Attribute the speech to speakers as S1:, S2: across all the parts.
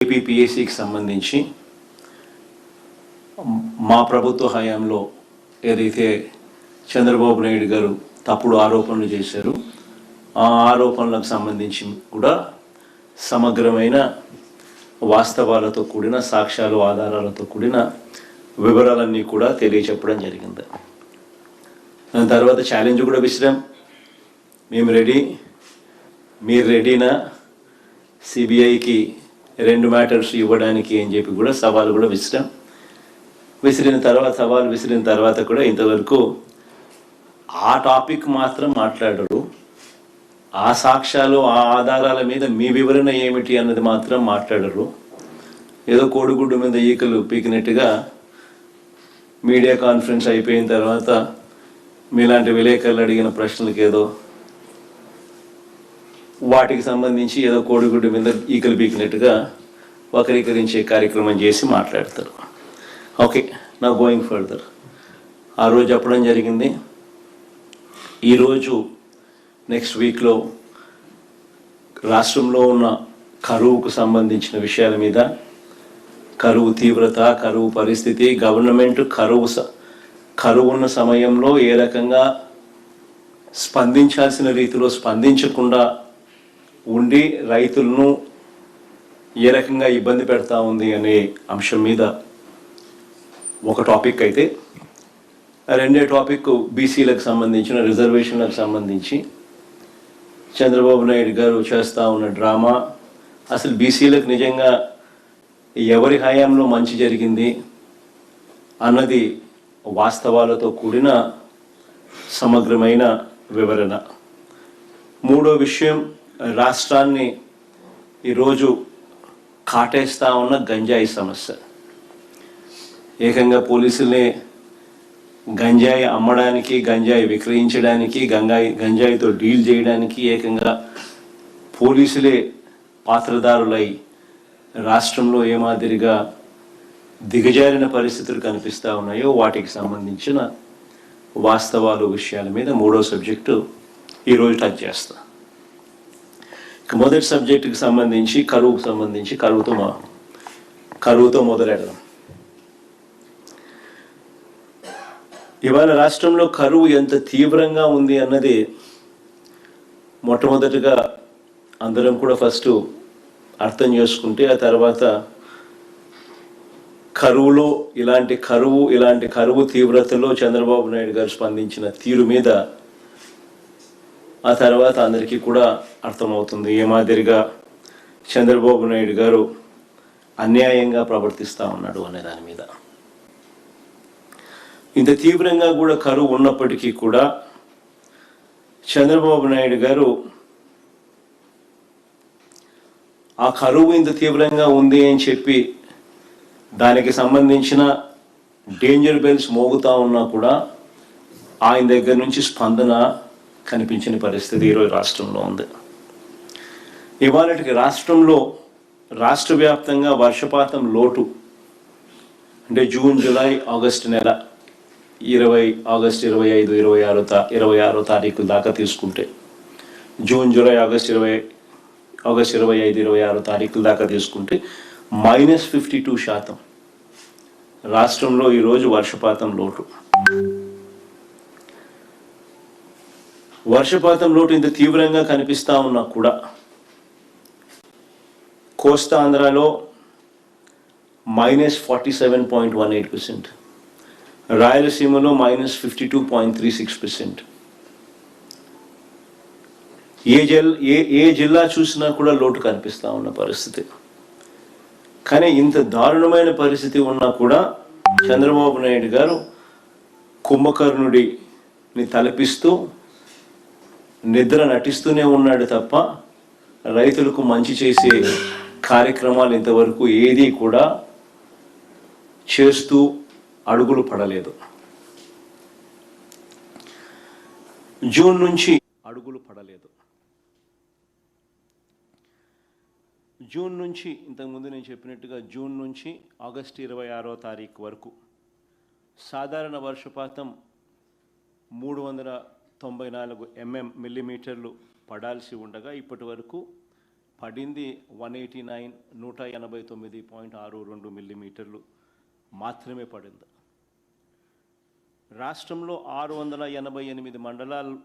S1: ఏపీపీఎస్సికి సంబంధించి మా ప్రభుత్వ హయాంలో ఏదైతే చంద్రబాబు నాయుడు గారు తప్పుడు ఆరోపణలు చేశారు, ఆ ఆరోపణలకు సంబంధించి కూడా సమగ్రమైన వాస్తవాలతో కూడిన సాక్ష్యాలు ఆధారాలతో కూడిన వివరాలన్నీ కూడా తెలియచెప్పడం జరిగింది. దాని తర్వాత ఛాలెంజ్ కూడా విసిరాం, మేము రెడీ, మీరు రెడీనా సిబిఐకి 2 మ్యాటర్స్ ఇవ్వడానికి అని చెప్పి కూడా సవాలు కూడా విసిరిన తర్వాత కూడా ఇంతవరకు ఆ టాపిక్ మాత్రం మాట్లాడరు. ఆ సాక్ష్యాలు ఆ ఆధారాల మీద మీ వివరణ ఏమిటి అన్నది మాత్రం మాట్లాడరు. ఏదో కోడిగుడ్డు మీద ఈకలు పీకినట్టుగా మీడియా కాన్ఫరెన్స్ అయిపోయిన తర్వాత మీలాంటి విలేకరులు అడిగిన ప్రశ్నలకు ఏదో వాటికి సంబంధించి ఏదో కోడిగుడ్డు మీద ఈకలు పీకినట్టుగా వక్రీకరించే కార్యక్రమం చేసి మాట్లాడతారు. ఓకే, నా గోయింగ్ ఫర్దర్. ఆ రోజు చెప్పడం జరిగింది, ఈరోజు నెక్స్ట్ వీక్లో రాష్ట్రంలో ఉన్న కరువుకు సంబంధించిన విషయాల మీద, కరువు తీవ్రత, కరువు పరిస్థితి, గవర్నమెంట్ కరువు ఉన్న సమయంలో ఏ రకంగా స్పందించాల్సిన రీతిలో స్పందించకుండా ఉండి రైతులను ఏ రకంగా ఇబ్బంది పెడతా ఉంది అనే అంశం మీద ఒక టాపిక్ అయితే, రెండో టాపిక్ బీసీలకు సంబంధించిన రిజర్వేషన్లకు సంబంధించి చంద్రబాబు నాయుడు గారు చేస్తూ ఉన్న డ్రామా, అసలు బీసీలకు నిజంగా ఎవరి హయాంలో మంచి జరిగింది అన్నది వాస్తవాలతో కూడిన సమగ్రమైన వివరణ. మూడో విషయం, రాష్ట్రాన్ని ఈరోజు కాటేస్తూ ఉన్న గంజాయి సమస్య. ఏకంగా పోలీసుల్ని గంజాయి అమ్మడానికి, గంజాయి విక్రయించడానికి, గంజాయితో డీల్ చేయడానికి ఏకంగా పోలీసులే పాత్రదారులై రాష్ట్రంలో ఏ మాదిరిగా దిగజారిన పరిస్థితులు కనిపిస్తూ ఉన్నాయో వాటికి సంబంధించిన వాస్తవాలు విషయాల మీద మూడో సబ్జెక్టు ఈరోజు టచ్ చేస్తా. మొదటి సబ్జెక్టుకి సంబంధించి కరువుకు సంబంధించి కరువుతో మొదలెడదాం. ఇవాళ రాష్ట్రంలో కరువు ఎంత తీవ్రంగా ఉంది అన్నది మొట్టమొదటిగా అందరం కూడా ఫస్ట్ అర్థం చేసుకుంటే, ఆ తర్వాత ఇలాంటి కరువు తీవ్రతలో చంద్రబాబు నాయుడు గారు స్పందించిన తీరు మీద ఆ తర్వాత అందరికీ కూడా అర్థమవుతుంది ఏ మాదిరిగా చంద్రబాబు నాయుడు గారు అన్యాయంగా ప్రవర్తిస్తూ ఉన్నాడు అనే దాని మీద. ఇంత తీవ్రంగా కూడా కరువు ఉన్నప్పటికీ కూడా చంద్రబాబు నాయుడు గారు ఆ కరువు ఇంత తీవ్రంగా ఉంది అని చెప్పి దానికి సంబంధించిన డేంజర్ బెల్స్ మోగుతూ ఉన్నా కూడా ఆయన దగ్గర నుంచి స్పందన కనిపించిన పరిస్థితి ఈరోజు రాష్ట్రంలో ఉంది. ఇవాళకి రాష్ట్ర వ్యాప్తంగా వర్షపాతం లోటు అంటే జూన్, జూలై, ఆగస్టు నెల 25, 26 తారీఖు దాకా తీసుకుంటే, జూన్, జూలై, ఆగస్టు 25, 26 తారీఖుల దాకా తీసుకుంటే -52% రాష్ట్రంలో ఈరోజు వర్షపాతం లోటు. వర్షపాతం లోటు ఇంత తీవ్రంగా కనిపిస్తూ ఉన్నా కూడా కోస్తా ఆంధ్రాలో -47.18%, రాయలసీమలో -52.36%. ఏ జిల్లా చూసినా కూడా లోటు కనిపిస్తూ ఉన్న పరిస్థితి. కానీ ఇంత దారుణమైన పరిస్థితి ఉన్నా కూడా చంద్రబాబు నాయుడు గారు కుంభకర్ణుడిని తలపిస్తూ నిద్ర నటిస్తూనే ఉన్నాడు తప్ప రైతులకు మంచి చేసే కార్యక్రమాలు ఇంతవరకు ఏది కూడా చేస్తూ అడుగులు పడలేదు. జూన్ నుంచి అడుగులు పడలేదు. జూన్ నుంచి ఇంతకుముందు నేను చెప్పినట్టుగా జూన్ నుంచి ఆగస్టు 26వ తారీఖు వరకు సాధారణ వర్షపాతం 394 మిల్లీమీటర్లు పడాల్సి ఉండగా ఇప్పటి వరకు పడింది 189.62 మిల్లీమీటర్లు మాత్రమే పడింది. రాష్ట్రంలో 688 మండలాలు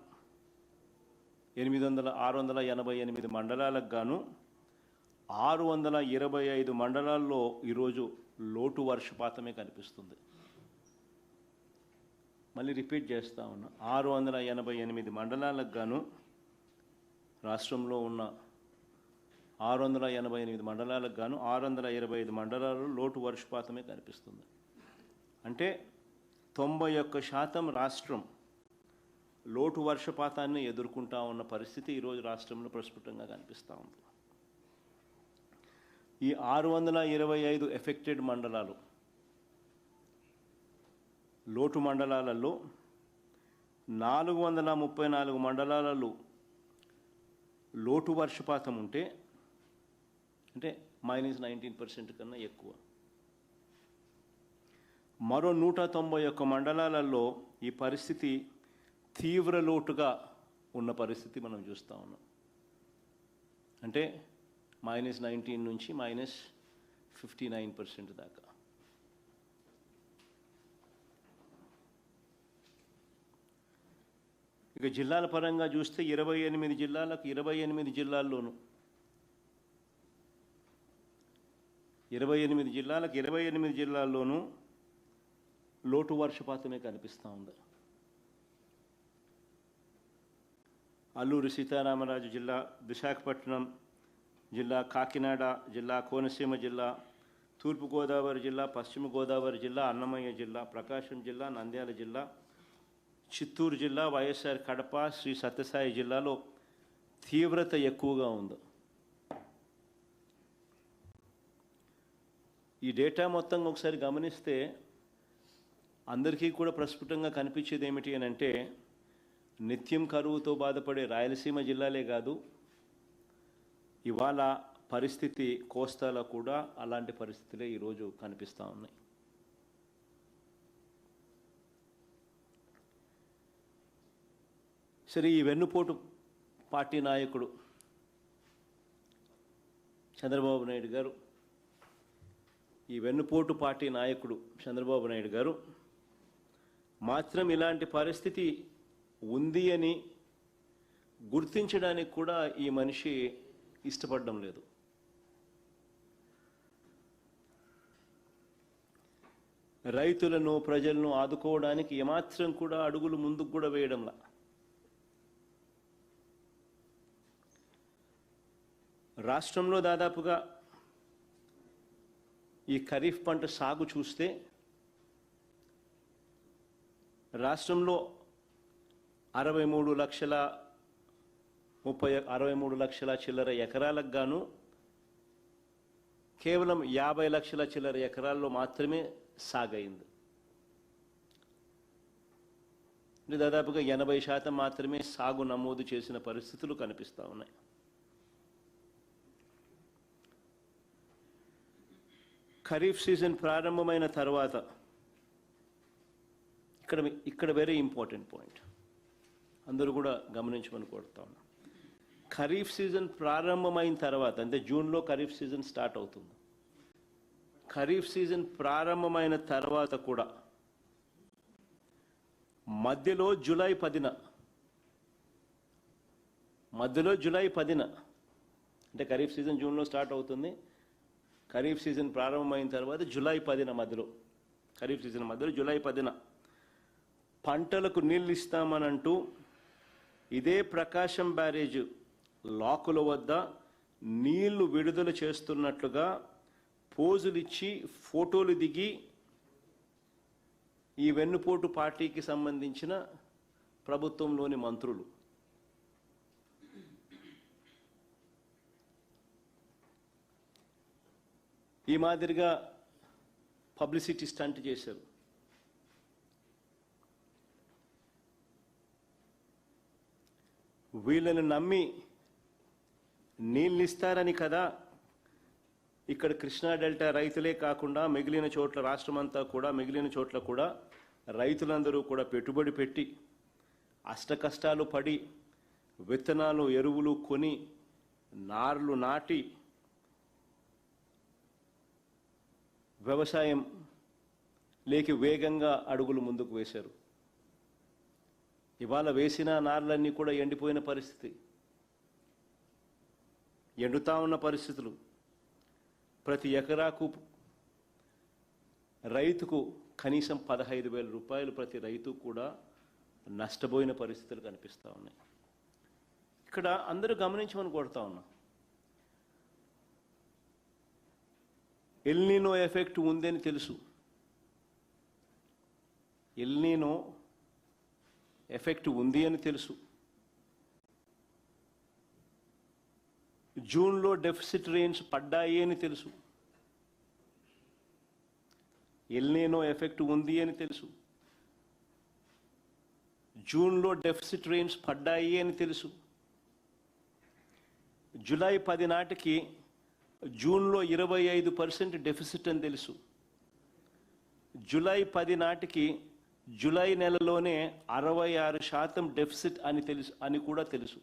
S1: 688 మండలాలకు గాను 625 మండలాల్లో ఈరోజు లోటు వర్షపాతమే కనిపిస్తుంది. మళ్ళీ రిపీట్ చేస్తా ఉన్నా, 688 మండలాలకు గాను రాష్ట్రంలో ఉన్న 688 మండలాలకు గాను 625 మండలాల్లో లోటు వర్షపాతమే కనిపిస్తుంది. అంటే 91% రాష్ట్రం లోటు వర్షపాతాన్ని ఎదుర్కొంటా ఉన్న పరిస్థితి ఈరోజు రాష్ట్రంలో ప్రస్ఫుటంగా కనిపిస్తూ ఉంది. ఈ 625 ఎఫెక్టెడ్ మండలాలు లోటు మండలాలలో 434 మండలాలలో లోటు వర్షపాతం ఉంటే అంటే -19% కన్నా ఎక్కువ. మరో 191 మండలాలలో ఈ పరిస్థితి తీవ్ర లోటుగా ఉన్న పరిస్థితి మనం చూస్తూ ఉన్నాం. అంటే -19 నుంచి -59% దాకా. ఇక జిల్లాల పరంగా చూస్తే 28 జిల్లాలకు 28 జిల్లాల్లోనూ 28 జిల్లాలకు 28 జిల్లాల్లోనూ లోటు వర్షపాతమే కనిపిస్తూ ఉంది. అల్లూరి సీతారామరాజు జిల్లా, విశాఖపట్నం జిల్లా, కాకినాడ జిల్లా, కోనసీమ జిల్లా, తూర్పుగోదావరి జిల్లా, పశ్చిమ గోదావరి జిల్లా, అన్నమయ్య జిల్లా, ప్రకాశం జిల్లా, నంద్యాల జిల్లా, చిత్తూరు జిల్లా, వైఎస్ఆర్ కడప, శ్రీ సత్యసాయి జిల్లాలో తీవ్రత ఎక్కువగా ఉంది. ఈ డేటా మొత్తం ఒకసారి గమనిస్తే అందరికీ కూడా ప్రస్ఫుటంగా కనిపించేది ఏమిటి అని అంటే, నిత్యం కరువుతో బాధపడే రాయలసీమ జిల్లాలే కాదు, ఇవాళ పరిస్థితి కోస్తాలో కూడా అలాంటి పరిస్థితులే ఈరోజు కనిపిస్తూ ఉన్నాయి. సరే, ఈ వెన్నుపోటు పార్టీ నాయకుడు చంద్రబాబు నాయుడు గారు, ఈ వెన్నుపోటు పార్టీ నాయకుడు చంద్రబాబు నాయుడు గారు మాత్రం ఇలాంటి పరిస్థితి ఉంది అని గుర్తించడానికి కూడా ఈ మనిషి ఇష్టపడడం లేదు. రైతులను, ప్రజలను ఆదుకోవడానికి ఏమాత్రం కూడా అడుగులు ముందుకు కూడా వేయడంలా. రాష్ట్రంలో దాదాపుగా ఈ ఖరీఫ్ పంట సాగు చూస్తే రాష్ట్రంలో 63 లక్షల చిల్లర ఎకరాలకు గాను కేవలం 50 లక్షల చిల్లర ఎకరాల్లో మాత్రమే సాగైంది. అంటే దాదాపుగా 80% మాత్రమే సాగు నమోదు చేసిన పరిస్థితులు కనిపిస్తూ ఉన్నాయి. ఖరీఫ్ సీజన్ ప్రారంభమైన తర్వాత ఇక్కడ వెరీ ఇంపార్టెంట్ పాయింట్ అందరూ కూడా గమనించమని కోరుతా ఉన్నా. ఖరీఫ్ సీజన్ ప్రారంభమైన తర్వాత, అంటే జూన్లో ఖరీఫ్ సీజన్ స్టార్ట్ అవుతుంది. ఖరీఫ్ సీజన్ ప్రారంభమైన తర్వాత కూడా మధ్యలో జూలై 10న అంటే ఖరీఫ్ సీజన్ జూన్లో స్టార్ట్ అవుతుంది. ఖరీఫ్ సీజన్ ప్రారంభమైన తర్వాత జూలై 10న ఖరీఫ్ సీజన్ మధ్యలో జూలై 10న పంటలకు నీళ్ళు ఇస్తామనంటూ ఇదే ప్రకాశం బ్యారేజ్ లాకుల వద్ద నీళ్లు విడుదల చేస్తున్నట్లుగా పోజులు ఇచ్చి ఫోటోలు దిగి ఈ వెన్నుపోటు పార్టీకి సంబంధించిన ప్రభుత్వంలోని మంత్రులు ఈ మాదిరిగా పబ్లిసిటీ స్టంట్ చేశారు. వీళ్ళని నమ్మి నీళ్ళు ఇస్తారని కదా ఇక్కడ కృష్ణా డెల్టా రైతులే కాకుండా మిగిలిన చోట్ల రాష్ట్రమంతా కూడా మిగిలిన చోట్ల కూడా రైతులందరూ కూడా పెట్టుబడి పెట్టి అష్ట కష్టాలు పడి విత్తనాలు ఎరువులు కొని నార్లు నాటి వ్యవసాయం లేకి వేగంగా అడుగులు ముందుకు వేశారు. ఇవాళ వేసిన నార్లన్నీ కూడా ఎండిపోయిన పరిస్థితి, ఎండుతా ఉన్న పరిస్థితులు. ప్రతి ఎకరాకు రైతుకు కనీసం 15,000 రూపాయలు ప్రతి రైతు కూడా నష్టపోయిన పరిస్థితులు కనిపిస్తూ ఉన్నాయి. ఇక్కడ అందరూ గమనించమని కోరుతా ఉన్నా, ఎల్నినో ఎఫెక్ట్ ఉందని తెలుసు. ఎల్నినో ఎఫెక్ట్ ఉంది అని తెలుసు. జూన్లో డెఫిసిట్ రెయిన్స్ పడ్డాయి అని తెలుసు. ఎల్నినో ఎఫెక్ట్ ఉంది అని తెలుసు. జూన్లో డెఫిసిట్ రెయిన్స్ పడ్డాయి అని తెలుసు. జూలై 10 నాటికి జూన్లో 25% డెఫిసిట్ అని తెలుసు. జూలై 10 నాటికి జూలై నెలలోనే 66% డెఫిసిట్ అని కూడా తెలుసు.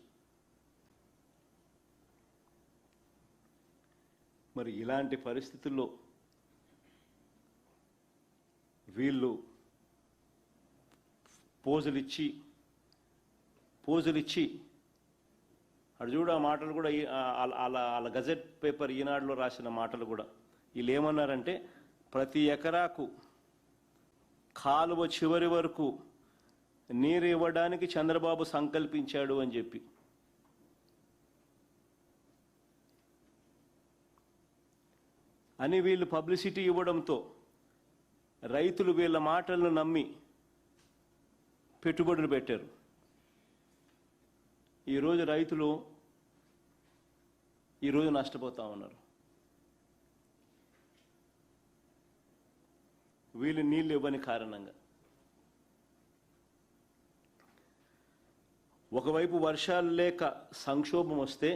S1: మరి ఇలాంటి పరిస్థితుల్లో వీళ్ళు పోజులిచ్చి అటు చూడు, ఆ మాటలు కూడా వాళ్ళ గజెట్ పేపర్ ఈనాడులో రాసిన మాటలు కూడా వీళ్ళు ఏమన్నారంటే, ప్రతి ఎకరాకు కాలువ చివరి వరకు నీరు ఇవ్వడానికి చంద్రబాబు సంకల్పించాడు అని చెప్పి. అని వీళ్ళు పబ్లిసిటీ ఇవ్వడంతో రైతులు వీళ్ళ మాటలను నమ్మి పెట్టుబడులు పెట్టారు. ఈరోజు రైతులు నష్టపోతా ఉన్నారు. వీళ్ళు నీళ్ళు ఇవ్వని కారణంగా. ఒకవైపు వర్షాలు లేక సంక్షోభం వస్తే,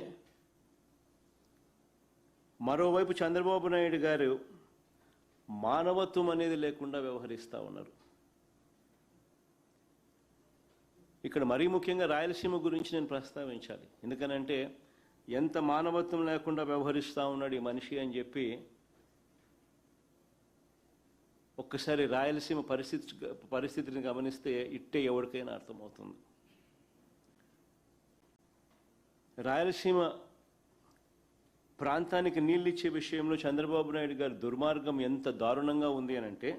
S1: మరోవైపు చంద్రబాబు నాయుడు గారు మానవత్వం అనేది లేకుండా వ్యవహరిస్తూ ఉన్నారు. ఇక్కడ మరీ ముఖ్యంగా రాయలసీమ గురించి నేను ప్రస్తావించాలి. ఎందుకనంటే ఎంత మానవత్వం లేకుండా వ్యవహరిస్తూ ఉన్నాడు ఈ మనిషి అని చెప్పి ఒక్కసారి రాయలసీమ పరిస్థితిని గమనిస్తే ఇట్టే ఎవరికైనా అర్థమవుతుంది. రాయలసీమ ప్రాంతానికి నీళ్ళు ఇచ్చే విషయంలో చంద్రబాబు నాయుడు గారి దుర్మార్గం ఎంత దారుణంగా ఉంది అనంటే,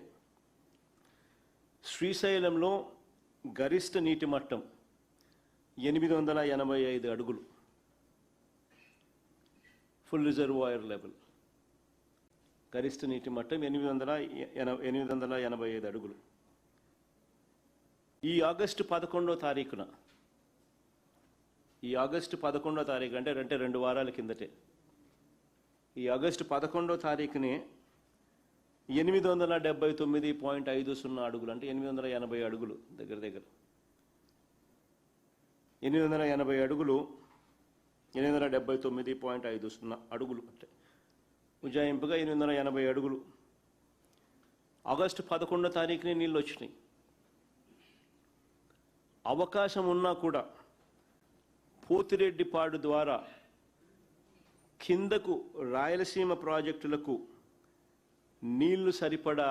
S1: శ్రీశైలంలో గరిష్ట నీటి మట్టం 885 అడుగులు, ఫుల్ రిజర్వాయర్ లెవెల్. గరిష్ట నీటి మట్టం 885 అడుగులు. ఈ ఆగస్టు 11వ తారీఖున, అంటే 2 వారాల కిందటే, ఈ ఆగస్టు 11వ తారీఖుని 879.50 అడుగులు, అంటే 880 అడుగులు, దగ్గర 880 అడుగులు, 879.50 అడుగులు, అంటే ఉజ్జాయింపుగా 880 అడుగులు ఆగస్టు 11వ తారీఖుని నీళ్ళు వచ్చినాయి. అవకాశం ఉన్నా కూడా పోతిరెడ్డిపాడు ద్వారా కిందకు రాయలసీమ ప్రాజెక్టులకు నీళ్లు సరిపడా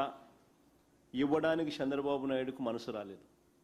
S1: ఇవ్వడానికి చంద్రబాబు నాయుడుకు మనసు రాలేదు.